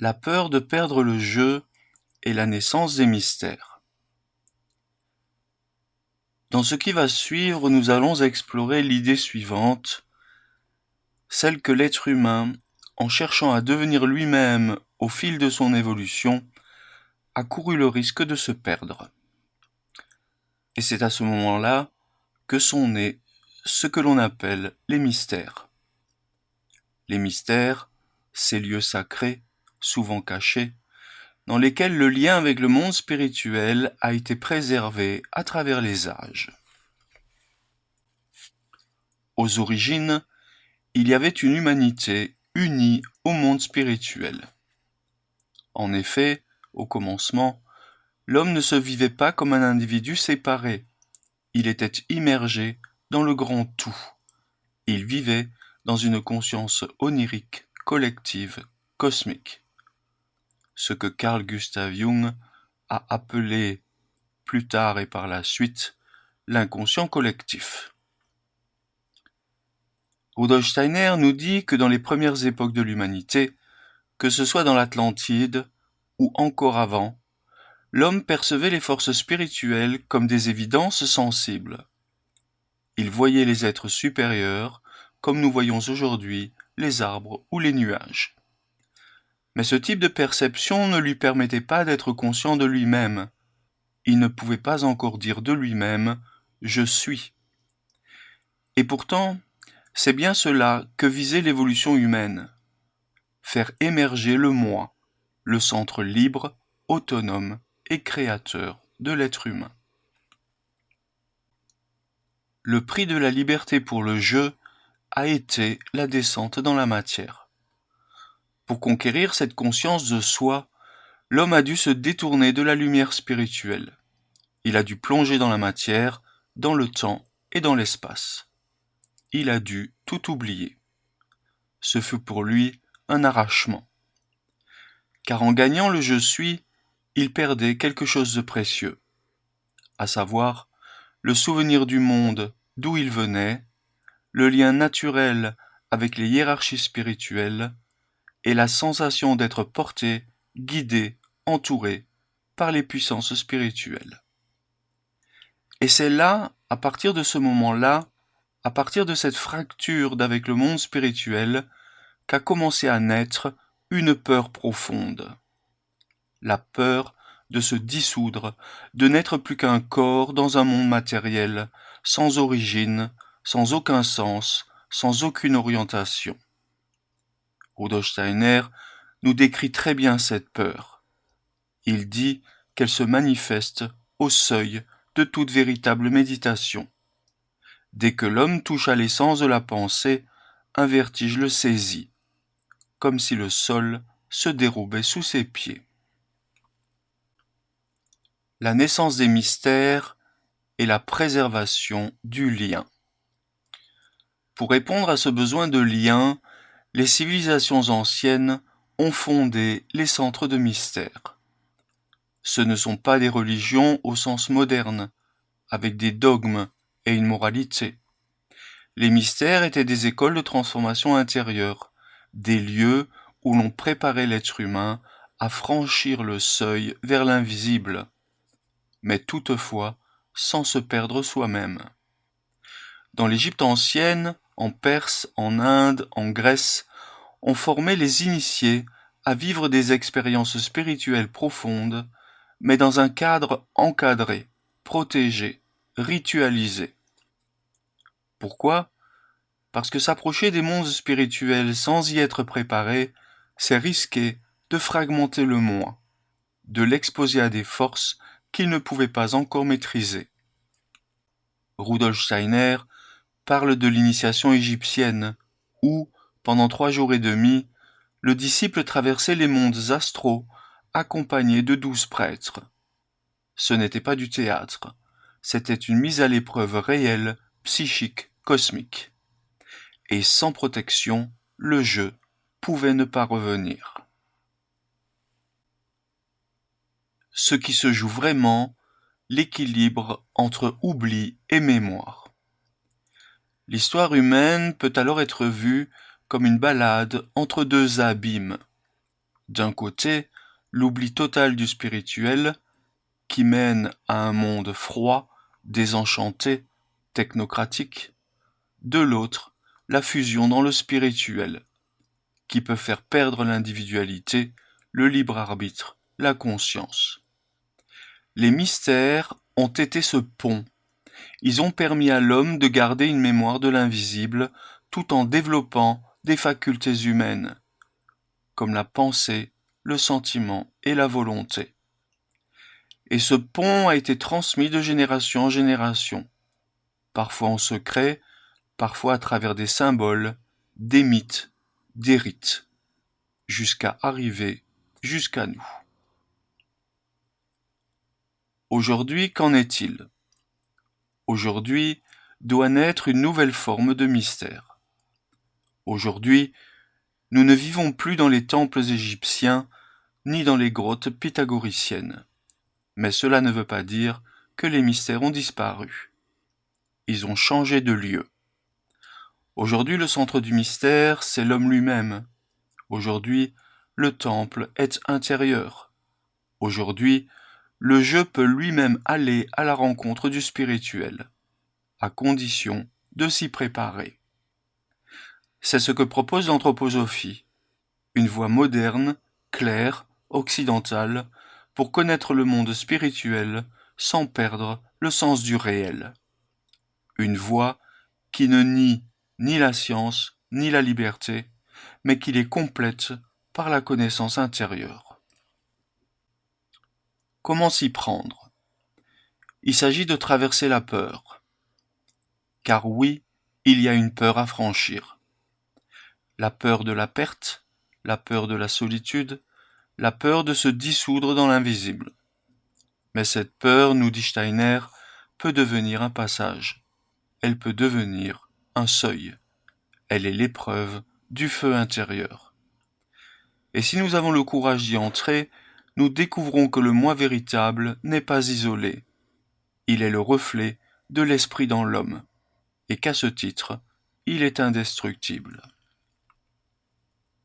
La peur de perdre le jeu et la naissance des mystères. Dans ce qui va suivre, nous allons explorer l'idée suivante, celle que l'être humain, en cherchant à devenir lui-même au fil de son évolution, a couru le risque de se perdre. Et c'est à ce moment-là que sont nés ce que l'on appelle les mystères. Les mystères, ces lieux sacrés, souvent cachés, dans lesquels le lien avec le monde spirituel a été préservé à travers les âges. Aux origines, il y avait une humanité unie au monde spirituel. En effet, au commencement, l'homme ne se vivait pas comme un individu séparé. Il était immergé dans le grand tout. Il vivait dans une conscience onirique, collective, cosmique. Ce que Carl Gustav Jung a appelé plus tard et par la suite l'inconscient collectif. Rudolf Steiner nous dit que dans les premières époques de l'humanité, que ce soit dans l'Atlantide ou encore avant, l'homme percevait les forces spirituelles comme des évidences sensibles. Il voyait les êtres supérieurs comme nous voyons aujourd'hui les arbres ou les nuages. Mais ce type de perception ne lui permettait pas d'être conscient de lui-même. Il ne pouvait pas encore dire de lui-même « je suis ». Et pourtant, c'est bien cela que visait l'évolution humaine. Faire émerger le moi, le centre libre, autonome et créateur de l'être humain. Le prix de la liberté pour le jeu a été la descente dans la matière. Pour conquérir cette conscience de soi, l'homme a dû se détourner de la lumière spirituelle. Il a dû plonger dans la matière, dans le temps et dans l'espace. Il a dû tout oublier. Ce fut pour lui un arrachement. Car en gagnant le je suis, il perdait quelque chose de précieux, à savoir le souvenir du monde d'où il venait, le lien naturel avec les hiérarchies spirituelles et la sensation d'être porté, guidé, entouré par les puissances spirituelles. Et c'est là, à partir de ce moment-là, à partir de cette fracture d'avec le monde spirituel, qu'a commencé à naître une peur profonde. La peur de se dissoudre, de n'être plus qu'un corps dans un monde matériel, sans origine, sans aucun sens, sans aucune orientation. Rudolf Steiner nous décrit très bien cette peur. Il dit qu'elle se manifeste au seuil de toute véritable méditation. Dès que l'homme touche à l'essence de la pensée, un vertige le saisit, comme si le sol se dérobait sous ses pieds. La naissance des mystères et la préservation du lien. Pour répondre à ce besoin de lien, les civilisations anciennes ont fondé les centres de mystère. Ce ne sont pas des religions au sens moderne, avec des dogmes et une moralité. Les mystères étaient des écoles de transformation intérieure, des lieux où l'on préparait l'être humain à franchir le seuil vers l'invisible, mais toutefois sans se perdre soi-même. Dans l'Égypte ancienne, en Perse, en Inde, en Grèce, on formait les initiés à vivre des expériences spirituelles profondes, mais dans un cadre encadré, protégé, ritualisé. Pourquoi ? Parce que s'approcher des mondes spirituels sans y être préparé, c'est risquer de fragmenter le moi, de l'exposer à des forces qu'il ne pouvait pas encore maîtriser. Rudolf Steiner parle de l'initiation égyptienne, où, pendant 3 jours et demi, le disciple traversait les mondes astraux, accompagné de 12 prêtres. Ce n'était pas du théâtre, c'était une mise à l'épreuve réelle, psychique, cosmique. Et sans protection, le jeu pouvait ne pas revenir. Ce qui se joue vraiment, l'équilibre entre oubli et mémoire. L'histoire humaine peut alors être vue comme une balade entre 2 abîmes. D'un côté, l'oubli total du spirituel, qui mène à un monde froid, désenchanté, technocratique. De l'autre, la fusion dans le spirituel, qui peut faire perdre l'individualité, le libre arbitre, la conscience. Les mystères ont été ce pont. Ils ont permis à l'homme de garder une mémoire de l'invisible tout en développant des facultés humaines, comme la pensée, le sentiment et la volonté. Et ce pont a été transmis de génération en génération, parfois en secret, parfois à travers des symboles, des mythes, des rites, jusqu'à arriver jusqu'à nous. Aujourd'hui, qu'en est-il ? Aujourd'hui doit naître une nouvelle forme de mystère. Aujourd'hui, nous ne vivons plus dans les temples égyptiens ni dans les grottes pythagoriciennes. Mais cela ne veut pas dire que les mystères ont disparu. Ils ont changé de lieu. Aujourd'hui, le centre du mystère, c'est l'homme lui-même. Aujourd'hui, le temple est intérieur. Aujourd'hui, le jeu peut lui-même aller à la rencontre du spirituel, à condition de s'y préparer. C'est ce que propose l'anthroposophie, une voie moderne, claire, occidentale, pour connaître le monde spirituel sans perdre le sens du réel. Une voie qui ne nie ni la science ni la liberté, mais qui les complète par la connaissance intérieure. Comment s'y prendre ? Il s'agit de traverser la peur. Car oui, il y a une peur à franchir. La peur de la perte, la peur de la solitude, la peur de se dissoudre dans l'invisible. Mais cette peur, nous dit Steiner, peut devenir un passage. Elle peut devenir un seuil. Elle est l'épreuve du feu intérieur. Et si nous avons le courage d'y entrer, nous découvrons que le moi véritable n'est pas isolé. Il est le reflet de l'esprit dans l'homme, et qu'à ce titre, il est indestructible.